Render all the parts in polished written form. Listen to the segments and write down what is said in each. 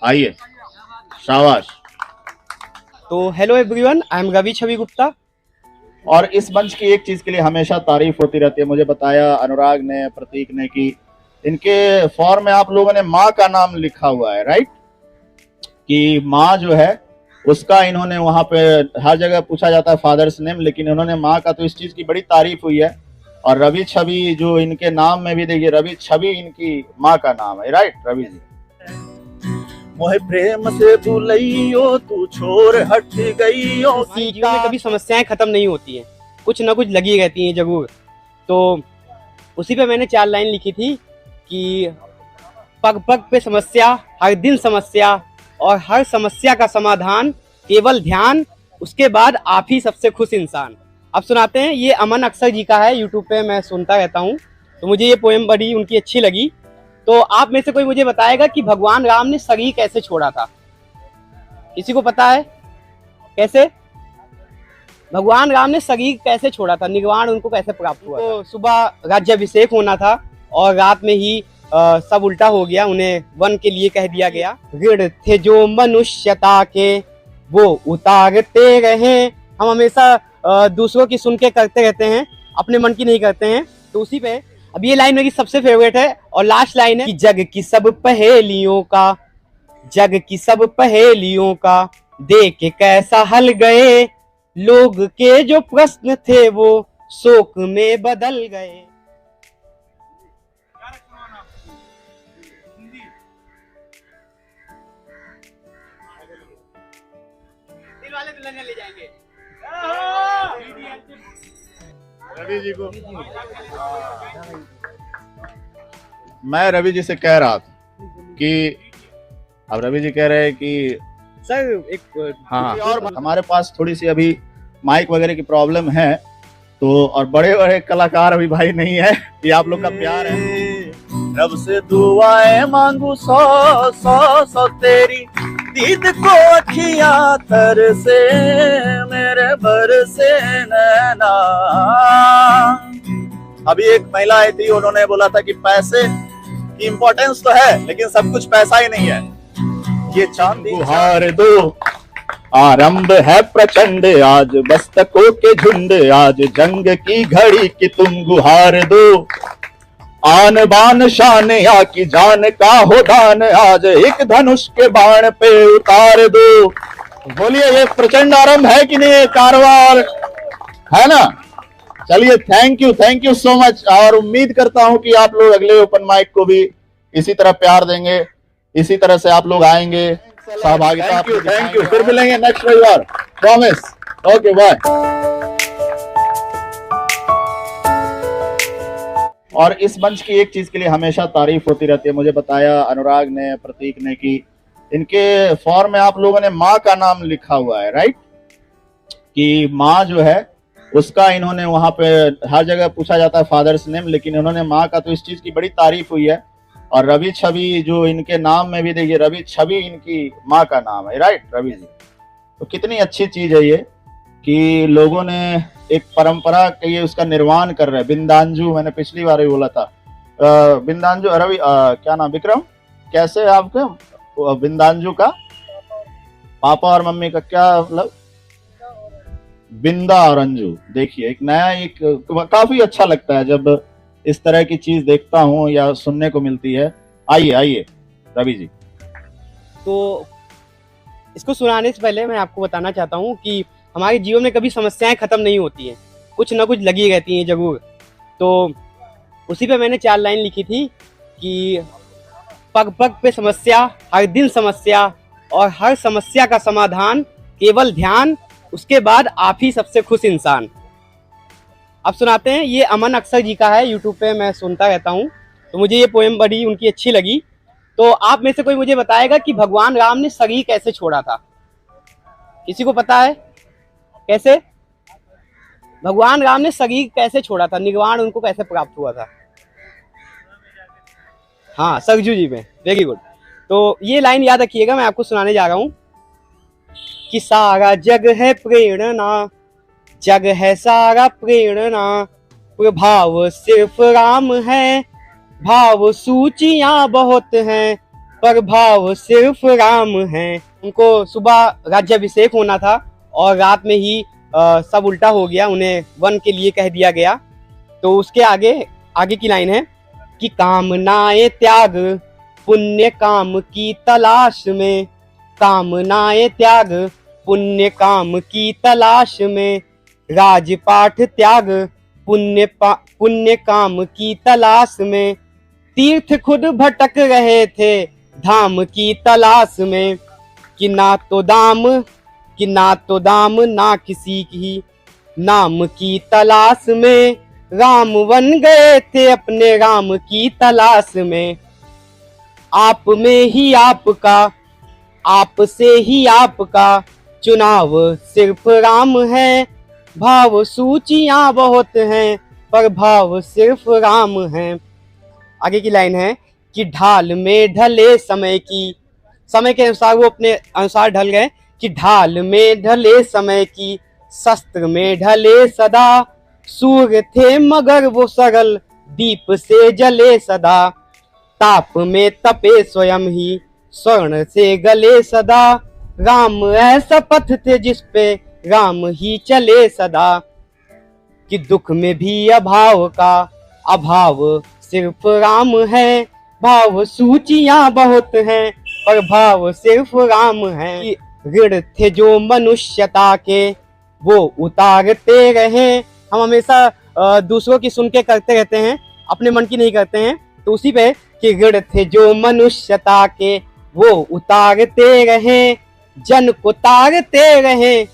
आइए, शाबाश। तो hello everyone, I am Ravi Chhavi Gupta. और इस मंच की एक चीज के लिए हमेशा तारीफ होती रहती है। मुझे बताया अनुराग ने, प्रतीक ने कि इनके फॉर्म में आप लोगों ने माँ का नाम लिखा हुआ है, राइट? कि माँ जो है उसका इन्होंने वहां पे हर जगह पूछा जाता है फादर्स नेम, लेकिन इन्होंने माँ का, तो इस चीज की बड़ी तारीफ हुई है। और रवि छवि जो इनके नाम में भी देखिए, रवि छवि इनकी माँ का नाम है, राइट रवि जी? मोहे प्रेम से भूलइयो तू छोड़ हट गइयो। जीवन में कभी समस्याएं खत्म नहीं होती हैं, कुछ ना कुछ लगी रहती हैं जरूर। तो उसी पे मैंने 4 लाइन लिखी थी कि पग पग पे समस्या, हर दिन समस्या, और हर समस्या का समाधान केवल ध्यान, उसके बाद आप ही सबसे खुश इंसान। अब सुनाते हैं, ये अमन अक्सर जी का है, यूट्यूब पे मैं सुनता रहता हूँ, तो मुझे ये पोएम बड़ी उनकी अच्छी लगी। तो आप में से कोई मुझे बताएगा कि भगवान राम ने शरीर कैसे छोड़ा था? किसी को पता है कैसे भगवान राम ने शरीर कैसे छोड़ा था, निर्वाण उनको कैसे प्राप्त हुआ? तो सुबह राज्याभिषेक होना था और रात में ही सब उल्टा हो गया, उन्हें वन के लिए कह दिया गया। ऋण थे जो मनुष्यता के वो उतारते रहे। हम हमेशा दूसरों की सुन के करते रहते हैं, अपने मन की नहीं करते हैं। तो उसी पे अब ये लाइन मेरी सबसे फेवरेट है और लास्ट लाइन है कि जग की सब पहेलियों का देख के कैसा हल गए, लोग के जो प्रश्न थे वो शोक में बदल गए। दिल वाले दुल्हनिया ले जाएंगे रवि जी को। मैं रवि जी से कह रहा था कि अब रवि जी कह रहे हैं कि सर एक हाँ, और हमारे पास थोड़ी सी अभी माइक वगैरह की प्रॉब्लम है, तो और बड़े बड़े कलाकार अभी भाई नहीं है, ये आप लोग का प्यार है। रब से दुआएं मांगू सौ सौ सौ तेरी, दीद को अखियां तर से मेरे बर से नैना। अभी एक महिला आई थी, उन्होंने बोला था कि पैसे की इम्पोर्टेंस तो है लेकिन सब कुछ पैसा ही नहीं है। ये चांदी गुहार दो, आरंभ है प्रचंड, आज बस्तकों के झुंड, आज जंग की घड़ी की तुम गुहार दो। आन बान शान या की जान का हो दान, आज एक धनुष के बाण पे उतार दो। बोलिए, ये प्रचंड आरंभ है कि नहीं? कारवार है ना? चलिए, थैंक यू सो मच। और उम्मीद करता हूं कि आप लोग अगले ओपन माइक को भी इसी तरह प्यार देंगे, इसी तरह से आप लोग आएंगे, सहभागिता। Thank you. फिर मिलेंगे नेक्स्ट रविवार, प्रॉमिस। Okay, bye. और इस मंच की एक चीज के लिए हमेशा तारीफ होती रहती है। मुझे बताया अनुराग ने, प्रतीक ने कि इनके फॉर्म में आप लोगों ने माँ का नाम लिखा हुआ है, राइट? कि माँ जो है उसका इन्होंने वहां पे हर जगह पूछा जाता है फादर्स नेम, लेकिन इन्होंने माँ का, तो इस चीज की बड़ी तारीफ हुई है। और रवि छवि जो इनके नाम में भी देखिए, रवि छवि इनकी माँ का नाम है, राइट रवि जी? तो कितनी अच्छी चीज है ये कि लोगों ने एक परंपरा के ये उसका निर्माण कर रहे हैं। बिंदांजू, मैंने पिछली बार भी बोला था, बिंदांजू रवि, क्या नाम, विक्रम, कैसे आपके बिंदांजू का पापा और मम्मी का क्या मतलब? बिंदा और अंजू। देखिए, एक नया, एक काफी अच्छा लगता है जब इस तरह की चीज देखता हूँ या सुनने को मिलती है। आइए रवि जी। तो इसको सुनाने से पहले मैं आपको बताना चाहता हूँ कि हमारे जीवन में कभी समस्याएं खत्म नहीं होती हैं, कुछ ना कुछ लगी रहती हैं जरूर। तो उसी पे मैंने 4 लाइन लिखी थी कि पग पग पे समस्या, हर दिन समस्या, और हर समस्या का समाधान केवल ध्यान, उसके बाद आप ही सबसे खुश इंसान। अब सुनाते हैं, ये अमन अक्सर जी का है, यूट्यूब पे मैं सुनता रहता हूँ, तो मुझे ये पोएम बड़ी उनकी अच्छी लगी। तो आप में से कोई मुझे बताएगा कि भगवान राम ने शरीर कैसे छोड़ा था? किसी को पता है कैसे भगवान राम ने शरीर कैसे छोड़ा था, निर्वाण उनको कैसे प्राप्त हुआ था? हाँ, सरजू जी में। Very good. तो ये लाइन याद रखिएगा, मैं आपको सुनाने जा रहा हूँ कि सारा जग है प्रेरणा, जग है सारा प्रेरणा, प्रभाव सिर्फ राम है, भाव सूचियां बहुत हैं, पर भाव सिर्फ राम है। उनको सुबह राज्याभिषेक होना था और रात में ही सब उल्टा हो गया, उन्हें वन के लिए कह दिया गया। तो उसके आगे की लाइन है कि कामनाएं त्याग पुण्य काम की तलाश में, कामनाएं त्याग पुण्य काम की तलाश में, राजपाठ त्याग पुण्य काम की तलाश में, तीर्थ खुद भटक रहे थे धाम की तलाश में, कि ना तो दाम ना किसी की नाम की तलाश में, राम बन गए थे अपने राम की तलाश में। आप में ही आपका, आप से ही आपका चुनाव सिर्फ राम है, भाव सूचियां बहुत हैं पर भाव सिर्फ राम है। आगे की लाइन है कि ढाल में ढले समय के अनुसार वो अपने अनुसार ढल गए, कि ढाल में ढले समय की शस्त्र में ढले सदा, सूर्य थे मगर वो सरल दीप से जले सदा, ताप में तपे स्वयं ही स्वर्ण से गले सदा, राम ऐसा पथ थे जिस पे राम ही चले सदा, कि दुख में भी अभाव का अभाव सिर्फ राम है, भाव सूचियां बहुत हैं पर भाव सिर्फ राम है। ऋण थे जो मनुष्यता के वो उतारते रहे। हम हमेशा दूसरों की सुन के करते रहते हैं, अपने मन की नहीं करते हैं। तो उसी पे कि ऋण थे जो मनुष्यता के वो उतारते रहे, जन को तारते रहे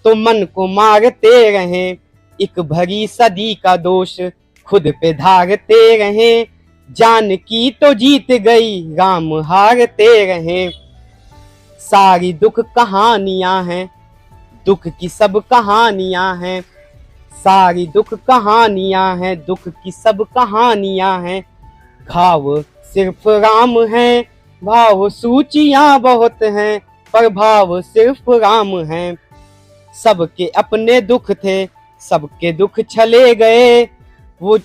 तो मन को मारते रहे, एक भरी सदी का दोष खुद पे धारते रहे, जान की तो जीत गई राम हारते रहे। सारी दुख कहानियां हैं, दुख की सब कहानियां हैं, सारी दुख कहानियां हैं, दुख की सब कहानियां हैं, घाव सिर्फ राम है, भाव सूचियां बहुत हैं पर भाव सिर्फ राम है। सबके अपने दुख थे, सबके दुख चले गए, वो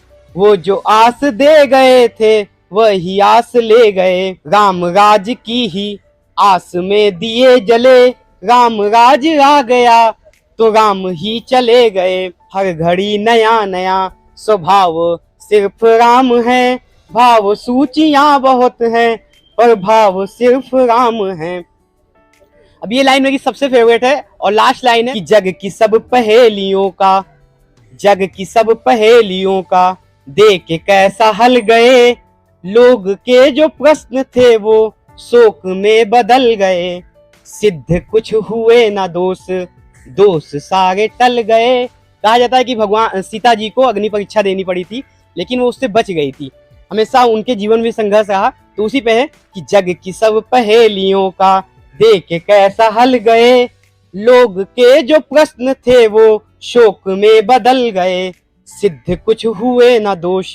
जो आस दे गए थे वही आस ले गए, राम राज की ही आस में दिए जले, राम राज आ गया तो राम ही चले गए, हर घड़ी नया नया स्वभाव सिर्फ राम है, भाव सूचियां बहुत हैं पर भाव सिर्फ राम है। अब ये लाइन मेरी सबसे फेवरेट है और लास्ट लाइन है कि जग की सब पहेलियों का देख के कैसा हल गए, लोग के जो प्रश्न थे वो शोक में बदल गए, सिद्ध कुछ हुए ना दोष सारे टल गए। कहा जाता है कि भगवान सीता जी को अग्नि परीक्षा देनी पड़ी थी लेकिन वो उससे बच गई थी, हमेशा उनके जीवन में संघर्ष रहा। तो उसी पे है कि जग की सब पहेलियों का देख के कैसा हल गए, लोग के जो प्रश्न थे वो शोक में बदल गए, सिद्ध कुछ हुए ना दोष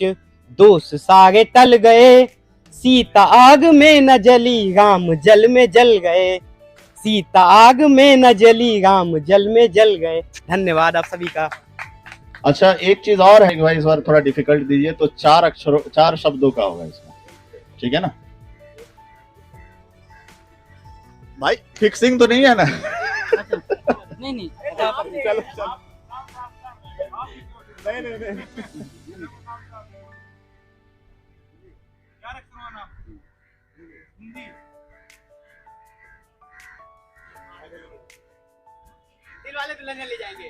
सारे टल गए, सीता आग में न जली राम जल में जल गए, सीता आग में न जली राम जल में जल गए। धन्यवाद आप सभी का। अच्छा, एक चीज और है कि भाई इस बार थोड़ा डिफिकल्ट दीजिए, तो 4 शब्दों का होगा इसमें, ठीक है ना भाई? फिक्सिंग तो नहीं है ना? नहीं चलो नहीं दिल वाले दुल्हनिया ले जाएंगे।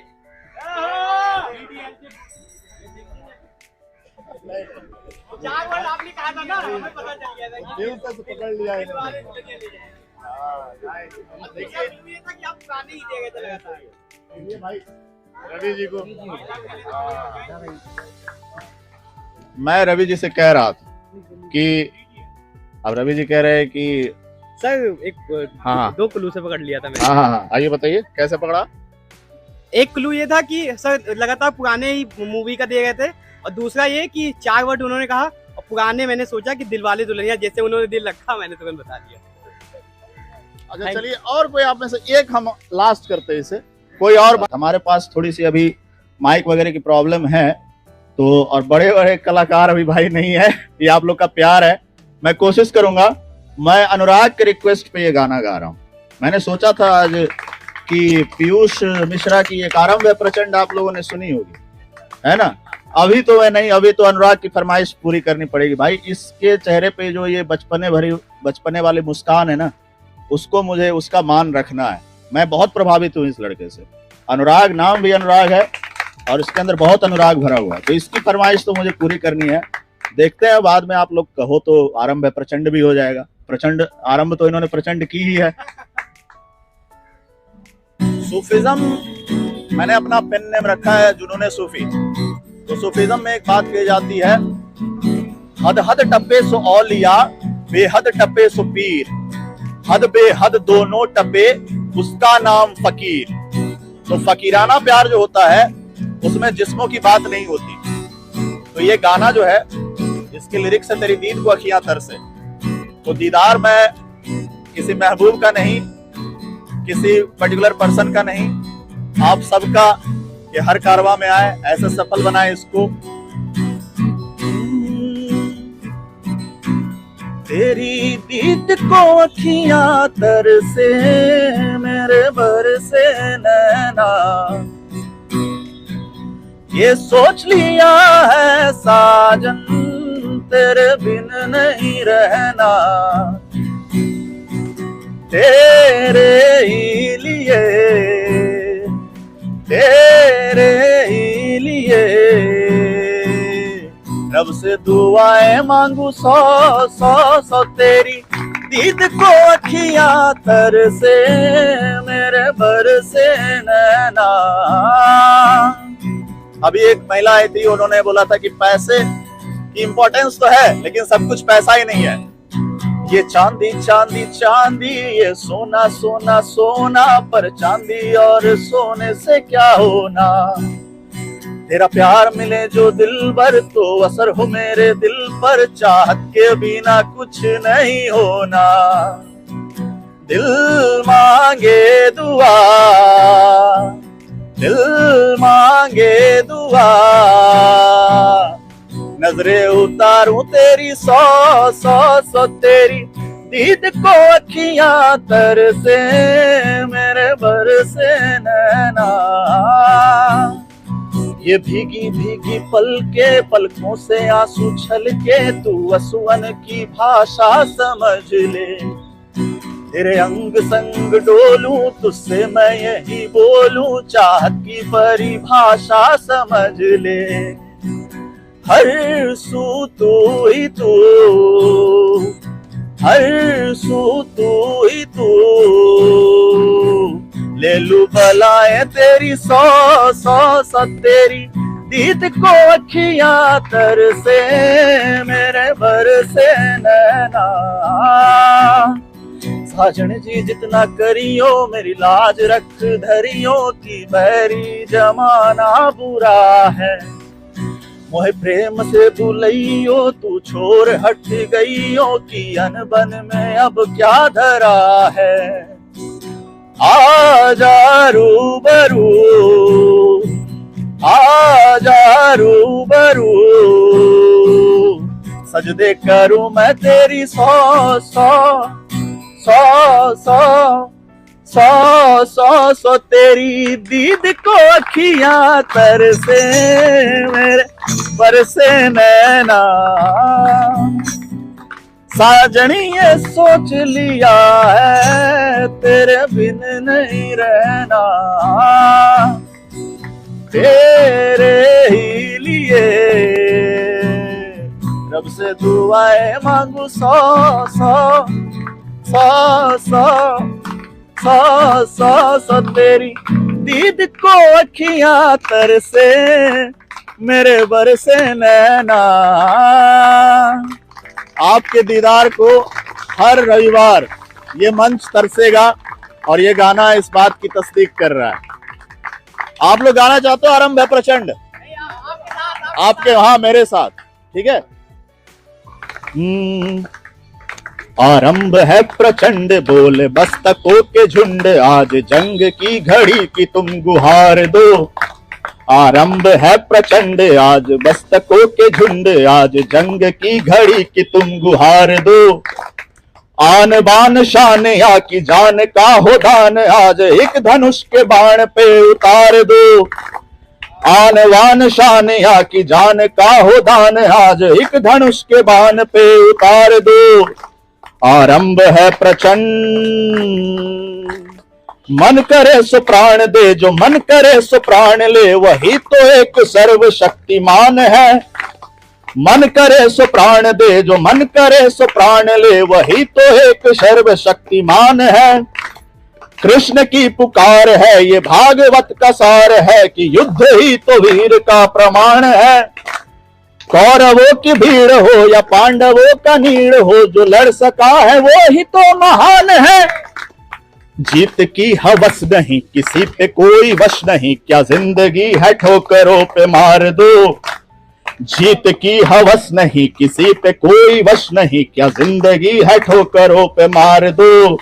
चार वर्ड आपने कहा था ना, हमें पता चल गया था कि दिल तक पकड़ लिया दिल वाले दुल्हनिया ले जाएंगे। देखिए ये था कि आप गाने ही दे गए थे लगातार। ये भाई रवि जी को, मैं रवि जी से कह रहा था कि अब रवि जी कह रहे हैं कि सर एक हाँ 2 क्लू से पकड़ लिया था मैंने। हाँ, आइए बताइए कैसे पकड़ा? एक क्लू ये था कि सर लगातार पुराने ही मूवी का दे गए थे, और दूसरा ये कि 4 वर्ड उन्होंने कहा और पुराने, मैंने सोचा कि दिल वाले दुल्हनिया, जैसे उन्होंने दिल रखा मैंने तुरंत बता दिया। अच्छा चलिए, और कोई आप में से एक हम लास्ट करते हैं इसे, कोई और। हमारे पास थोड़ी सी अभी माइक वगैरह की प्रॉब्लम है, तो और बड़े बड़े कलाकार अभी भाई नहीं है, ये आप लोग का प्यार है। मैं कोशिश करूंगा मैं अनुराग के रिक्वेस्ट पे ये गाना गा रहा हूँ। मैंने सोचा था आज कि पीयूष मिश्रा की एक आरंभ है प्रचंड आप लोगों ने सुनी होगी, है ना। अभी तो वह नहीं, अभी तो अनुराग की फरमाइश पूरी करनी पड़ेगी भाई। इसके चेहरे पे जो ये बचपने वाली मुस्कान है ना, उसको मुझे उसका मान रखना है। मैं बहुत प्रभावित हूँ इस लड़के से। अनुराग नाम भी अनुराग है और इसके अंदर बहुत अनुराग भरा हुआ है, तो इसकी फरमाइश तो मुझे पूरी करनी है। देखते हैं बाद में आप लोग कहो तो आरंभ है प्रचंड भी हो जाएगा। प्रचंड आरंभ तो इन्होंने प्रचंड की ही है। सूफिज्म मैंने अपना पेन नेम रखा है जुनून सूफी। तो सूफिज्म में एक बात कही जाती है, हद हद टपे सो औलिया, बेहद टपे सो पीर, हद बेहद दोनों टपे उसका नाम फकीर। तो फकीराना प्यार जो होता है उसमें जिस्मों की बात नहीं होती। तो ये गाना जो है, इसके लिरिक्स से तेरी दीद को अखियां तरसे। तो दीदार मैं किसी महबूब का नहीं, किसी पर्टिकुलर पर्सन का नहीं, आप सबका ये हर कारवां में आए, ऐसे सफल बनाए इसको। तेरी दीद को अखियां तरसे, मेरे बरसे नैना, ये सोच लिया है साजन तेरे बिन नहीं रहना। तेरे ही लिए, तेरे ही लिए रब से दुआएं मांगू सौ सौ सौ। तेरी दीद को अखियां तरसे, मेरे बरसे नैना। अभी एक महिला आई थी, उन्होंने बोला था कि पैसे की इंपॉर्टेंस तो है लेकिन सब कुछ पैसा ही नहीं है। ये चांदी चांदी चांदी, ये सोना सोना सोना, पर चांदी और सोने से क्या होना। तेरा प्यार मिले जो दिल भर, तो असर हो मेरे दिल पर, चाहत के बिना कुछ नहीं होना। दिल मांगे दुआ, दिल मांगे दुआ, नजरे उतारूं तेरी सौ सौ सौ। तेरी दीद को अखियां तरसे, मेरे बरसे नैना। ये भीगी भीगी पलकों से आंसू छलके, तू असुअन की भाषा समझ ले। तेरे अंग संग डोलूं, तुझसे मैं यही बोलूं, चाहत की परिभाषा समझ ले। हर सू तू ही तू, हर सू तू ही तू, ले लू बलाएं तेरी सौ सौ सौ। तेरी दीद को अखियां तरसे, मेरे बरसे नैना। साजन जी जितना करियो, मेरी लाज रख धरियो, की बैरी जमाना बुरा है। मोहे प्रेम से भूलइयो, तू छोड़ हट गईयो, की अनबन में अब क्या धरा है। आजा रूबरू, आजा रूबरू, सजदे करूं मैं तेरी सौ सौ सौ सौ सौ सौ सौ। तेरी दीद को अखियां तरसे, मेरे बरसे नैना। साजनी ये सोच लिया है, तेरे बिन नहीं रहना। तेरे ही लिए रब से दुआएं मांगू सौ सौ सौ सौ सौ सौ सौ। तेरी दीद को अखियां तरसे, मेरे बरसे नैना। आपके दीदार को हर रविवार ये मंच तरसेगा और ये गाना इस बात की तस्दीक कर रहा है। आप लोग गाना चाहते हो आरंभ है प्रचंड? आपके, हाँ मेरे साथ, ठीक है। आरंभ है प्रचंड, बोल मस्तकों के झुंड, आज जंग की घड़ी की तुम गुहार दो। आरंभ है प्रचंड, आज मस्तकों के झुंड, आज जंग की घड़ी की तुम गुहार दो। आन बान शान या की जान का हो दान, आज एक धनुष के बाण पे उतार दो। आन बान शान या की जान का हो दान, आज एक धनुष के बाण पे उतार दो। आरंभ है प्रचंड, मन करे सो प्राण दे, जो मन करे सो प्राण ले, वही तो एक सर्वशक्तिमान है। मन करे सो प्राण दे, जो मन करे सो प्राण ले, वही तो एक सर्वशक्तिमान है। कृष्ण की पुकार है, ये भागवत का सार है, कि युद्ध ही तो वीर का प्रमाण है। कौरवों की भीड़ हो या पांडवों का नीड़ हो, जो लड़ सका है वो ही तो महान है। जीत की हवस नहीं, किसी पे कोई वश नहीं, क्या जिंदगी है ठोकरों पे मार दो। जीत की हवस नहीं, किसी पे कोई वश नहीं, क्या जिंदगी है ठोकरों पे मार दो।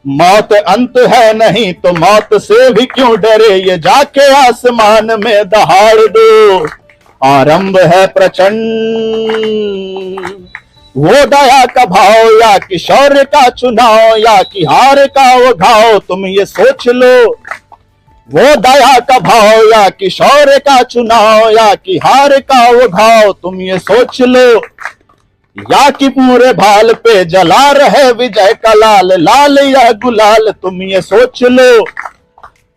मौत अंत है नहीं तो मौत से भी क्यों डरे, ये जाके आसमान में दहाड़ दो। आरंभ है प्रचंड, वो दया का भाव या कि शौर्य का चुनाव, या कि हार का वो घाव, तुम ये सोच लो। वो दया का भाव या कि शौर्य का चुनाव, या कि हार का वो घाव, तुम ये सोच लो। या कि पूरे भाल पे जला रहे विजय का लाल, लाल या गुलाल, तुम ये सोच लो।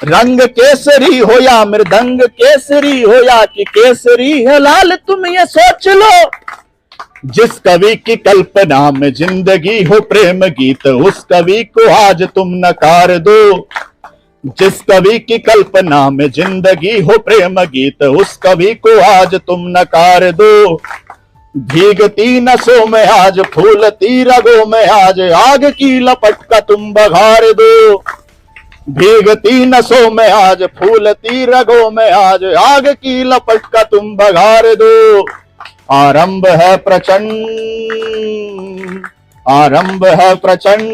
रंग केसरी हो या मृदंग केसरी हो, या कि केसरी है लाल, तुम ये सोच लो। जिस कवि की कल्पना में जिंदगी हो प्रेम गीत, उस कवि को आज तुम नकार दो। जिस कवि की कल्पना में जिंदगी हो प्रेम गीत, उस कवि को आज तुम नकार दो। भीगती नसों में आज, फूलती रगों में आज, आग की लपट का तुम बघार दो। भीगती नसों में आज, फूलती रगों में आज, आग की लपट का तुम बघार दो। आरंभ है प्रचंड, आरंभ है प्रचंड,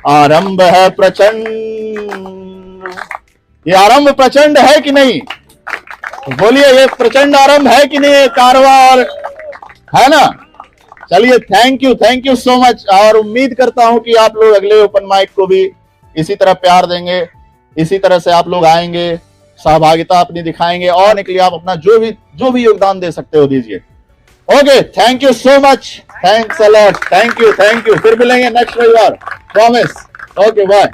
आरंभ है प्रचंड। ये आरंभ प्रचंड है कि नहीं? बोलिए, ये प्रचंड आरंभ है कि नहीं? कारवार है ना? चलिए, थैंक यू सो मच। और उम्मीद करता हूं कि आप लोग अगले ओपन माइक को भी इसी तरह प्यार देंगे, इसी तरह से आप लोग आएंगे, सहभागिता अपनी दिखाएंगे, और के लिए आप अपना जो भी योगदान दे सकते हो दीजिए। Okay, thank you so much, thanks a lot, thank you. फिर मिलेंगे नेक्स्ट रविवार, प्रॉमिस। Okay, bye.